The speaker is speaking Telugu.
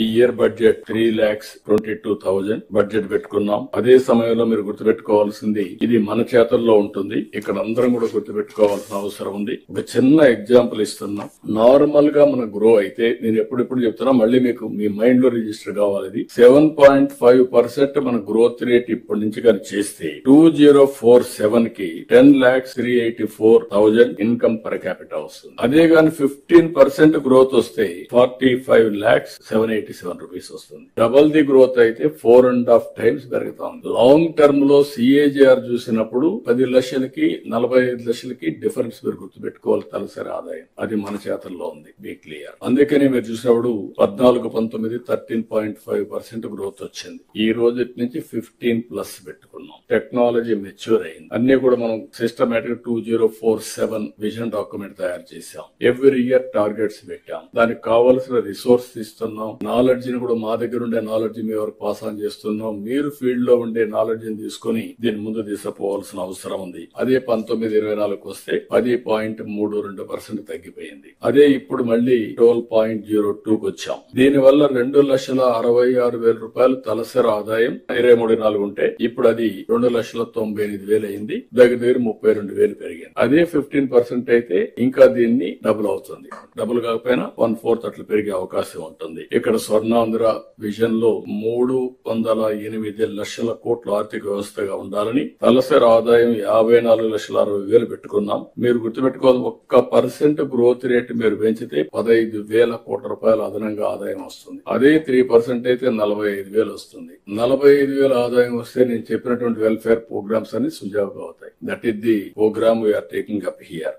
ఈ ఇయర్ బడ్జెట్ 3,22,000 బడ్జెట్ పెట్టుకున్నాం. అదే సమయంలో మీరు గుర్తుపెట్టుకోవాల్సింది ఇది మన చేతుల్లో ఉంటుంది. ఇక్కడ అందరం కూడా గుర్తుపెట్టుకోవాల్సిన అవసరం ఉంది. ఒక చిన్న ఎగ్జాంపుల్ ఇస్తున్నాం. నార్మల్ గా మన గ్రో అయితే నేను ఎప్పుడెప్పుడు చెప్తున్నా, మళ్ళీ మీకు మీ మైండ్ లో రిజిస్టర్ కావాలి. 7.5% మన గ్రోత్ రేట్ ఇప్పటి నుంచి కానీ చేస్తే 2047 కి 10,384,000 ఇన్కమ్ పర్ క్యాపిటల్ వస్తుంది. అదే గాని 15% గ్రోత్ వస్తే 45,787 రూపీస్ వస్తుంది. డబల్ ది గ్రోత్ అయితే 4.5 టైమ్స్ పెరుగుతాం. లాంగ్ టర్మ్ లో సిఏజీఆర్ చూసినప్పుడు 10 లక్షలకి 45 లక్షలకి డిఫరెన్స్ మీరు గుర్తుపెట్టుకోవాలి. తలసరి ఆదాయం అది మన చేతల్లో ఉంది. Be clear. అందుకని మీరు చూసినప్పుడు 14-19 13.5% గ్రోత్ వచ్చింది. ఈ రోజు నుంచి 15+ పెట్టుకున్నాం. టెక్నాలజీ మెచ్యూర్ అయింది. అన్ని కూడా మనం సిస్టమేటిక్ 2047 విజన్ డాక్యుమెంట్ తయారు చేశాం. ఎవ్రీ ఇయర్ టార్గెట్స్ పెట్టాం. దానికి కావాల్సిన రిసోర్స్ ఇస్తున్నాం. నాలెడ్జ్ ని కూడా మా దగ్గర ఉండే నాలెడ్జ్ మీ వరకు పాస్ ఆన్ చేస్తున్నాం. మీరు ఫీల్డ్ లో ఉండే నాలెడ్జ్ ని తీసుకుని దీని ముందు తీసుకుపోవాల్సిన అవసరం ఉంది. అదే 19-24 వస్తే 10.32% తగ్గిపోయింది. అదే ఇప్పుడు మళ్ళీ 12.02 వచ్చాం. దీని వల్ల 2,66,000 రూపాయలు తలసరి ఆదాయం 23-4 ఉంటే ఇప్పుడు అది 2,98,000 అయింది. దగ్గర 32,000 పెరిగింది. అదే 15% అయితే ఇంకా దీన్ని డబుల్ అవుతుంది. డబుల్ కాకపోయినా 1/4 అట్లా పెరిగే అవకాశం ఉంటుంది. ఇక్కడ స్వర్ణాంధ్ర విజన్ లో 308 లక్షల కోట్ల ఆర్థిక వ్యవస్థగా ఉండాలని తలసరి ఆదాయం 54,60,000 పెట్టుకున్నాం. మీరు గుర్తుపెట్టుకోవాలి, 1% గ్రోత్ రేట్ మీరు పెంచితే 15,000 కోట్ల రూపాయల అదనంగా ఆదాయం వస్తుంది. అదే 3% అయితే 45,000 వస్తుంది. 45,000 ఆదాయం వస్తే నేను చెప్పినటువంటి వెల్ఫేర్ ప్రోగ్రామ్స్ అన్ని సుజావుగా అవుతాయి. That is the program we're taking up here.